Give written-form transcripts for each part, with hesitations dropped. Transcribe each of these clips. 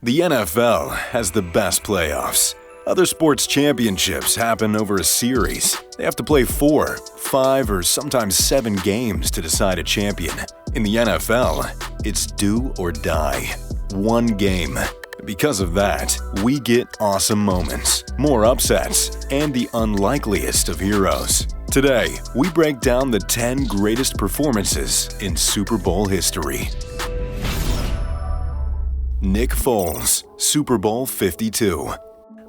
The NFL has the best playoffs. Other sports championships happen over a series. They have to play 4, 5, or sometimes 7 games to decide a champion. In the NFL, it's do or die. One game. Because of that, we get awesome moments, more upsets, and the unlikeliest of heroes. Today, we break down the 10 greatest performances in Super Bowl history. Nick Foles, Super Bowl 52.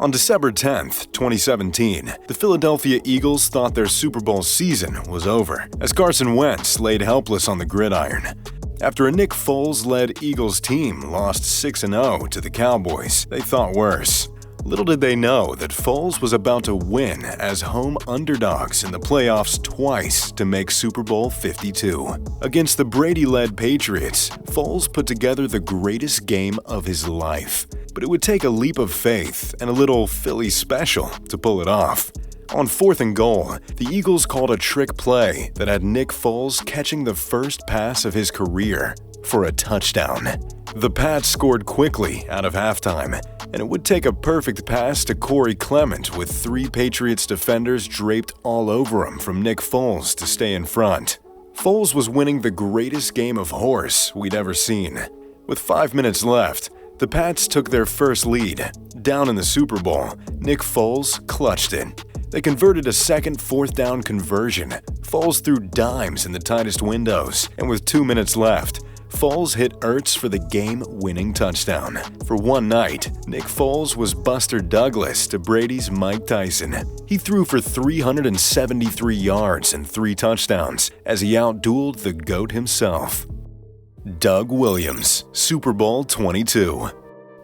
On December 10, 2017, the Philadelphia Eagles thought their Super Bowl season was over as Carson Wentz laid helpless on the gridiron. After a Nick Foles-led Eagles team lost 6-0 to the Cowboys, they thought worse. Little did they know that Foles was about to win as home underdogs in the playoffs twice to make Super Bowl 52. Against the Brady-led Patriots, Foles put together the greatest game of his life. But it would take a leap of faith and a little Philly special to pull it off. On 4th and goal, the Eagles called a trick play that had Nick Foles catching the first pass of his career for a touchdown. The Pats scored quickly out of halftime, and it would take a perfect pass to Corey Clement with 3 Patriots defenders draped all over him from Nick Foles to stay in front. Foles was winning the greatest game of horse we'd ever seen. With 5 minutes left, the Pats took their first lead. Down in the Super Bowl, Nick Foles clutched it. They converted a second 4th down conversion. Foles threw dimes in the tightest windows, and with 2 minutes left, Foles hit Ertz for the game-winning touchdown. For one night, Nick Foles was Buster Douglas to Brady's Mike Tyson. He threw for 373 yards and 3 touchdowns as he outdueled the GOAT himself. Doug Williams, Super Bowl 22.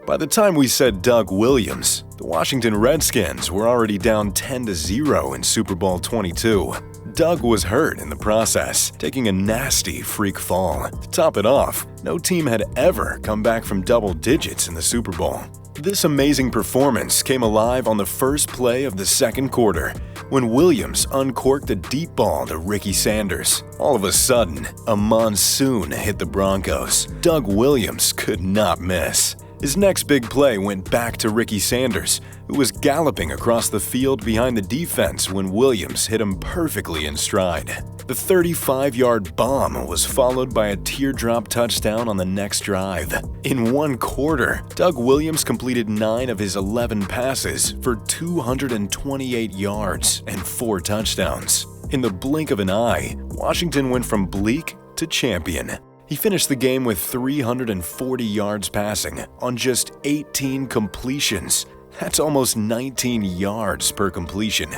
By the time we said Doug Williams, the Washington Redskins were already down 10-0 in Super Bowl 22. Doug was hurt in the process, taking a nasty freak fall. To top it off, no team had ever come back from double digits in the Super Bowl. This amazing performance came alive on the first play of the second quarter, when Williams uncorked a deep ball to Ricky Sanders. All of a sudden, a monsoon hit the Broncos. Doug Williams could not miss. His next big play went back to Ricky Sanders, who was galloping across the field behind the defense when Williams hit him perfectly in stride. The 35-yard bomb was followed by a teardrop touchdown on the next drive. In one quarter, Doug Williams completed 9 of his 11 passes for 228 yards and 4 touchdowns. In the blink of an eye, Washington went from bleak to champion. He finished the game with 340 yards passing on just 18 completions. That's almost 19 yards per completion.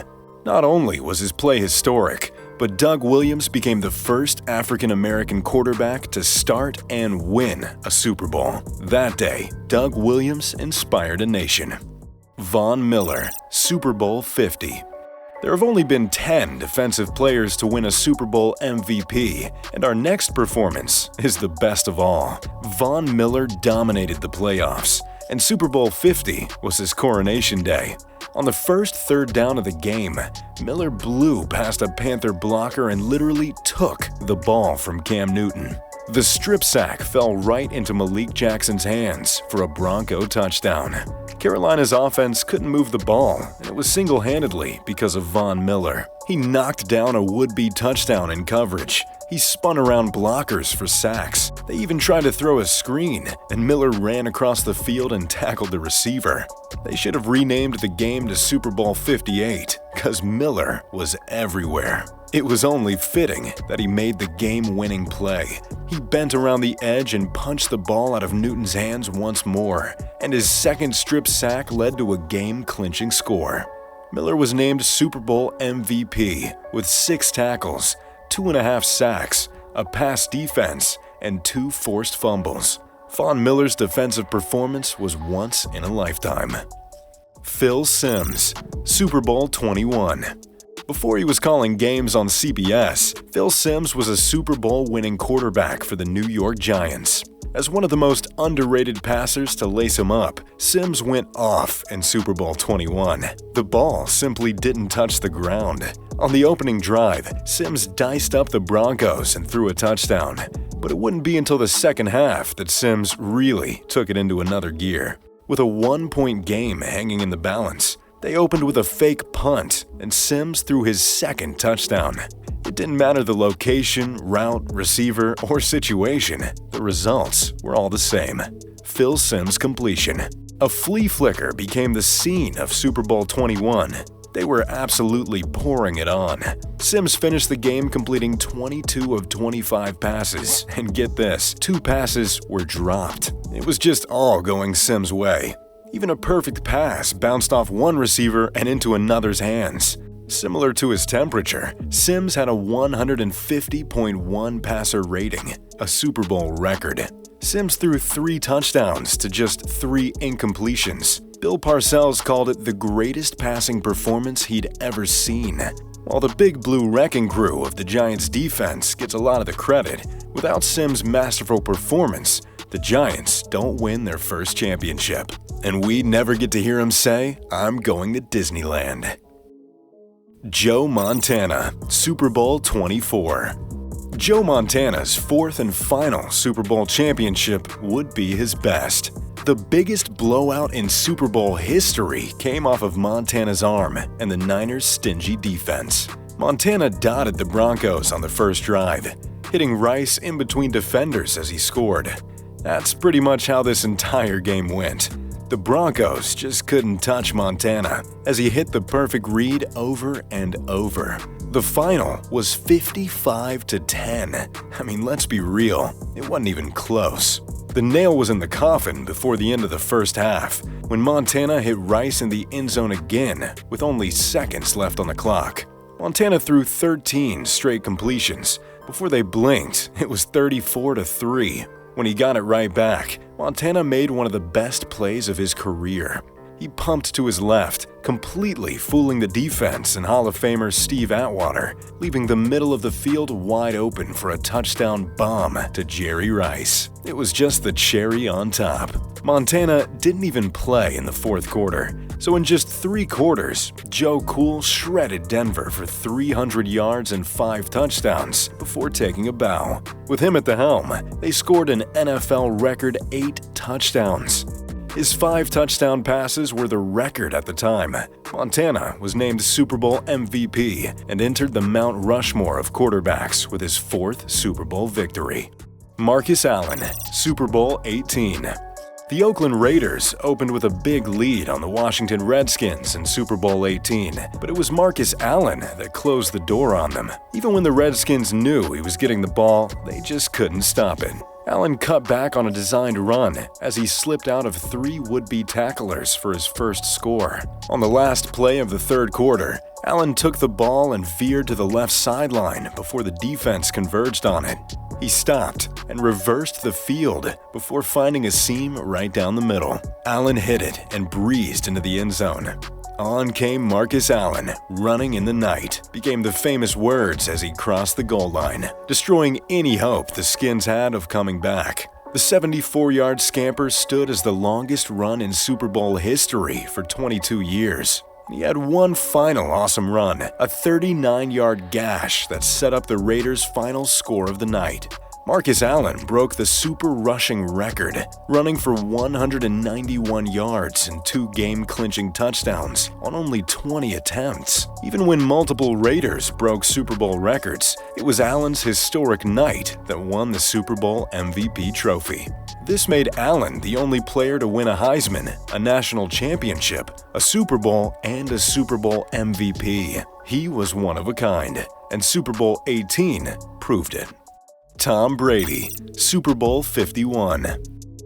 Not only was his play historic, but Doug Williams became the first African-American quarterback to start and win a Super Bowl. That day, Doug Williams inspired a nation. Von Miller, Super Bowl 50. There have only been 10 defensive players to win a Super Bowl MVP, and our next performance is the best of all. Von Miller dominated the playoffs, and Super Bowl 50 was his coronation day. On the first 3rd down of the game, Miller blew past a Panther blocker and literally took the ball from Cam Newton. The strip sack fell right into Malik Jackson's hands for a Bronco touchdown. Carolina's offense couldn't move the ball, and it was single-handedly because of Von Miller. He knocked down a would-be touchdown in coverage. He spun around blockers for sacks. They even tried to throw a screen, and Miller ran across the field and tackled the receiver. They should have renamed the game to Super Bowl 58, because Miller was everywhere. It was only fitting that he made the game-winning play. He bent around the edge and punched the ball out of Newton's hands once more, and his second strip sack led to a game-clinching score. Miller was named Super Bowl MVP with 6 tackles, 2.5 sacks, a pass defense, and 2 forced fumbles. Von Miller's defensive performance was once in a lifetime. Phil Simms, Super Bowl 21. Before he was calling games on CBS, Phil Simms was a Super Bowl winning quarterback for the New York Giants. As one of the most underrated passers to lace him up, Simms went off in Super Bowl 21. The ball simply didn't touch the ground. On the opening drive, Simms diced up the Broncos and threw a touchdown. But it wouldn't be until the second half that Sims really took it into another gear. With a 1-point game hanging in the balance, they opened with a fake punt, and Sims threw his second touchdown. It didn't matter the location, route, receiver, or situation. The results were all the same. Phil Simms' completion. A flea flicker became the scene of Super Bowl XXI. They were absolutely pouring it on. Simms finished the game completing 22 of 25 passes, and get this, 2 passes were dropped. It was just all going Simms' way. Even a perfect pass bounced off one receiver and into another's hands. Similar to his temperature, Simms had a 150.1 passer rating, a Super Bowl record. Simms threw 3 touchdowns to just 3 incompletions. Bill Parcells called it the greatest passing performance he'd ever seen. While the Big Blue Wrecking Crew of the Giants' defense gets a lot of the credit, without Simms' masterful performance, the Giants don't win their first championship. And we never get to hear him say, "I'm going to Disneyland." Joe Montana, Super Bowl XXIV. Joe Montana's 4th and final Super Bowl championship would be his best. The biggest blowout in Super Bowl history came off of Montana's arm and the Niners' stingy defense. Montana dotted the Broncos on the first drive, hitting Rice in between defenders as he scored. That's pretty much how this entire game went. The Broncos just couldn't touch Montana as he hit the perfect read over and over. The final was 55-10. I mean, let's be real, it wasn't even close. The nail was in the coffin before the end of the first half, when Montana hit Rice in the end zone again with only seconds left on the clock. Montana threw 13 straight completions. Before they blinked, it was 34-3. When he got it right back, Montana made one of the best plays of his career. He pumped to his left, completely fooling the defense and Hall of Famer Steve Atwater, leaving the middle of the field wide open for a touchdown bomb to Jerry Rice. It was just the cherry on top. Montana didn't even play in the fourth quarter, so in just 3 quarters, Joe Cool shredded Denver for 300 yards and 5 touchdowns before taking a bow. With him at the helm, they scored an NFL record 8 touchdowns. His 5 touchdown passes were the record at the time. Montana was named Super Bowl MVP and entered the Mount Rushmore of quarterbacks with his 4th Super Bowl victory. Marcus Allen, Super Bowl XVIII. The Oakland Raiders opened with a big lead on the Washington Redskins in Super Bowl XVIII, but it was Marcus Allen that closed the door on them. Even when the Redskins knew he was getting the ball, they just couldn't stop it. Allen cut back on a designed run as he slipped out of 3 would-be tacklers for his first score. On the last play of the third quarter, Allen took the ball and veered to the left sideline before the defense converged on it. He stopped and reversed the field before finding a seam right down the middle. Allen hit it and breezed into the end zone. On came Marcus Allen, running in the night, became the famous words as he crossed the goal line, destroying any hope the Skins had of coming back. The 74-yard scamper stood as the longest run in Super Bowl history for 22 years. He had one final awesome run, a 39-yard gash that set up the Raiders' final score of the night. Marcus Allen broke the super rushing record, running for 191 yards and 2 game-clinching touchdowns on only 20 attempts. Even when multiple Raiders broke Super Bowl records, it was Allen's historic night that won the Super Bowl MVP trophy. This made Allen the only player to win a Heisman, a national championship, a Super Bowl, and a Super Bowl MVP. He was one of a kind, and Super Bowl XVIII proved it. Tom Brady, Super Bowl 51.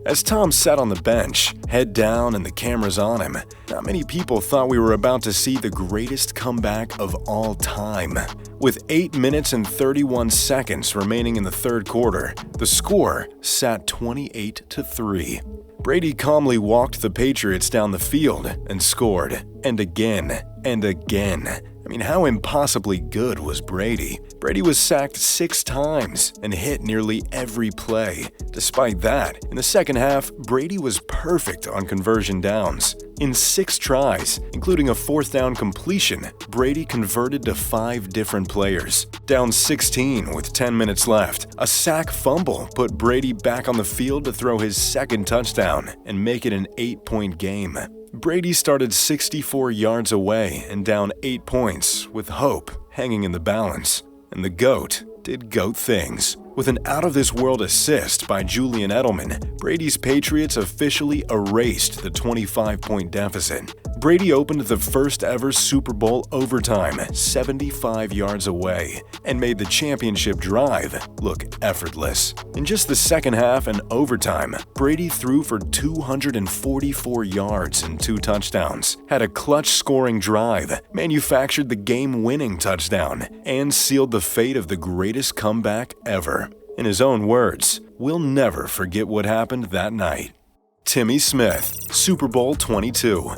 As Tom sat on the bench, head down and the cameras on him, not many people thought we were about to see the greatest comeback of all time. With 8 minutes and 31 seconds remaining in the third quarter, the score sat 28-3. Brady calmly walked the Patriots down the field and scored, and again, and again. I mean, how impossibly good was Brady? Brady was sacked 6 times and hit nearly every play. Despite that, in the second half, Brady was perfect on conversion downs. In 6 tries, including a 4th down completion, Brady converted to 5 different players. Down 16 with 10 minutes left, a sack fumble put Brady back on the field to throw his 2nd touchdown and make it an 8-point game. Brady started 64 yards away and down 8 points with hope hanging in the balance. And the GOAT did GOAT things. With an out-of-this-world assist by Julian Edelman, Brady's Patriots officially erased the 25-point deficit. Brady opened the first-ever Super Bowl overtime 75 yards away and made the championship drive look effortless. In just the second half and overtime, Brady threw for 244 yards and 2 touchdowns, had a clutch scoring drive, manufactured the game-winning touchdown, and sealed the fate of the greatest comeback ever. In his own words, "We'll never forget what happened that night." Timmy Smith, Super Bowl XXII.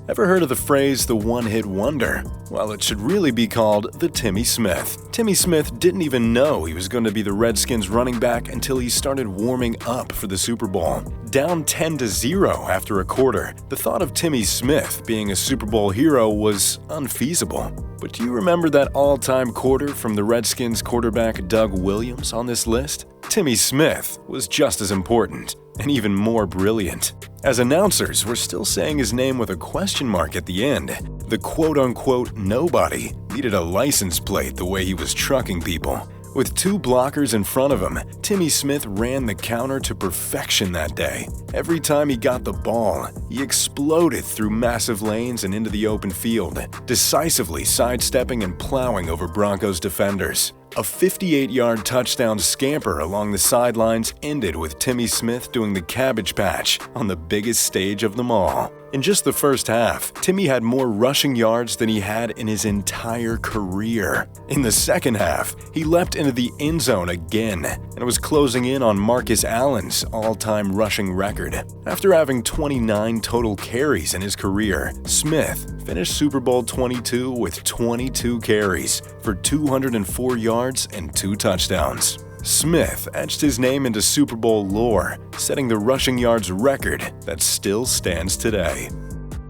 Ever heard of the phrase the one-hit wonder? Well, it should really be called the Timmy Smith. Timmy Smith didn't even know he was going to be the Redskins running back until he started warming up for the Super Bowl. Down 10-0 after a quarter, the thought of Timmy Smith being a Super Bowl hero was unfeasible. But do you remember that all-time quarter from the Redskins quarterback Doug Williams on this list? Timmy Smith was just as important and even more brilliant. As announcers were still saying his name with a question mark at the end, the quote-unquote nobody needed a license plate the way he was trucking people. With 2 blockers in front of him, Timmy Smith ran the counter to perfection that day. Every time he got the ball, he exploded through massive lanes and into the open field, decisively sidestepping and plowing over Broncos defenders. A 58-yard touchdown scamper along the sidelines ended with Timmy Smith doing the cabbage patch on the biggest stage of them all. In just the first half, Timmy had more rushing yards than he had in his entire career. In the second half, he leapt into the end zone again and was closing in on Marcus Allen's all-time rushing record. After having 29 total carries in his career, Smith finished Super Bowl XXII with 22 carries for 204 yards and 2 touchdowns. Smith etched his name into Super Bowl lore, setting the rushing yards record that still stands today.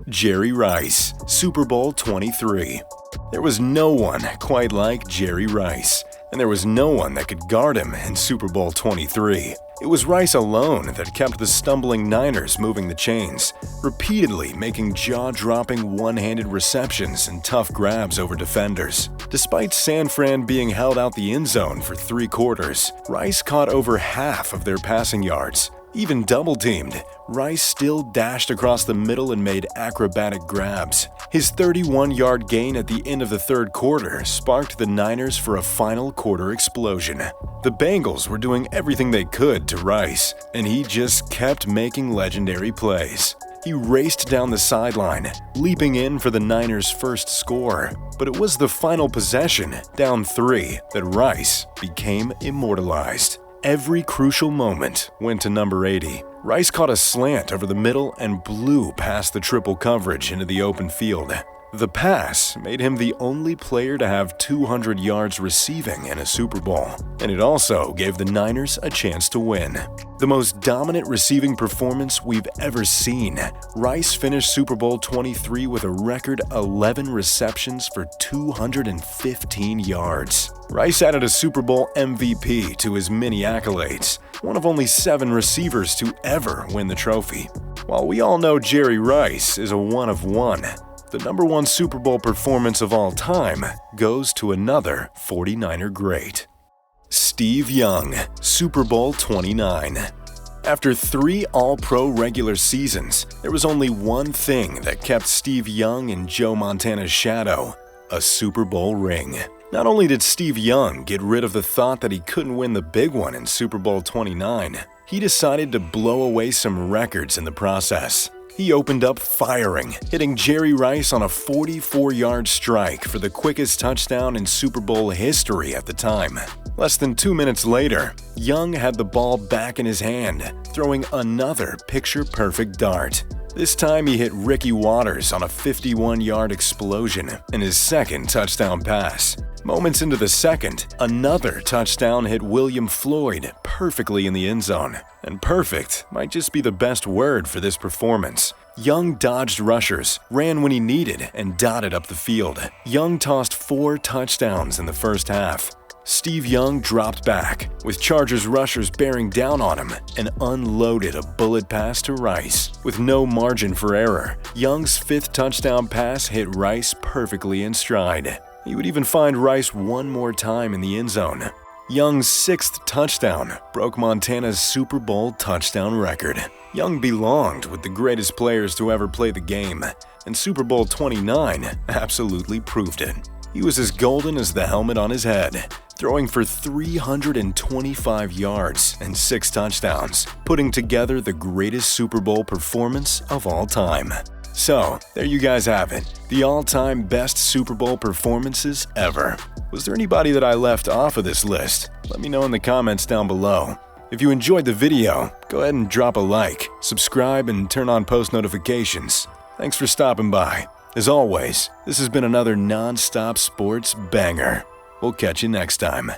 Jerry Rice, Super Bowl XXIII. There was no one quite like Jerry Rice, and there was no one that could guard him in Super Bowl XXIII. It was Rice alone that kept the stumbling Niners moving the chains, repeatedly making jaw-dropping one-handed receptions and tough grabs over defenders. Despite San Fran being held out the end zone for 3 quarters, Rice caught over half of their passing yards. Even double-teamed, Rice still dashed across the middle and made acrobatic grabs. His 31-yard gain at the end of the third quarter sparked the Niners for a final quarter explosion. The Bengals were doing everything they could to Rice, and he just kept making legendary plays. He raced down the sideline, leaping in for the Niners' first score. But it was the final possession, down 3, that Rice became immortalized. Every crucial moment went to number 80. Rice caught a slant over the middle and blew past the triple coverage into the open field. The pass made him the only player to have 200 yards receiving in a Super Bowl, and it also gave the Niners a chance to win. The most dominant receiving performance we've ever seen. Rice finished Super Bowl XXIII with a record 11 receptions for 215 yards. Rice added a Super Bowl MVP to his many accolades, one of only 7 receivers to ever win the trophy. While we all know Jerry Rice is a one of one, the number 1 Super Bowl performance of all time goes to another 49er great. Steve Young, Super Bowl XXIX. After 3 All-Pro regular seasons, there was only one thing that kept Steve Young in Joe Montana's shadow: a Super Bowl ring. Not only did Steve Young get rid of the thought that he couldn't win the big one in Super Bowl XXIX, he decided to blow away some records in the process. He opened up firing, hitting Jerry Rice on a 44-yard strike for the quickest touchdown in Super Bowl history at the time. Less than 2 minutes later, Young had the ball back in his hand, throwing another picture-perfect dart. This time he hit Ricky Watters on a 51-yard explosion in his second touchdown pass. Moments into the second, another touchdown hit William Floyd perfectly in the end zone. And perfect might just be the best word for this performance. Young dodged rushers, ran when he needed, and dotted up the field. Young tossed 4 touchdowns in the first half. Steve Young dropped back, with Chargers rushers bearing down on him, and unloaded a bullet pass to Rice. With no margin for error, Young's 5th touchdown pass hit Rice perfectly in stride. He would even find Rice one more time in the end zone. Young's 6th touchdown broke Montana's Super Bowl touchdown record. Young belonged with the greatest players to ever play the game, and Super Bowl XXIX absolutely proved it. He was as golden as the helmet on his head, throwing for 325 yards and 6 touchdowns, putting together the greatest Super Bowl performance of all time. So, there you guys have it, the all-time best Super Bowl performances ever. Was there anybody that I left off of this list? Let me know in the comments down below. If you enjoyed the video, go ahead and drop a like, subscribe, and turn on post notifications. Thanks for stopping by. As always, this has been another Nonstop Sports banger. We'll catch you next time.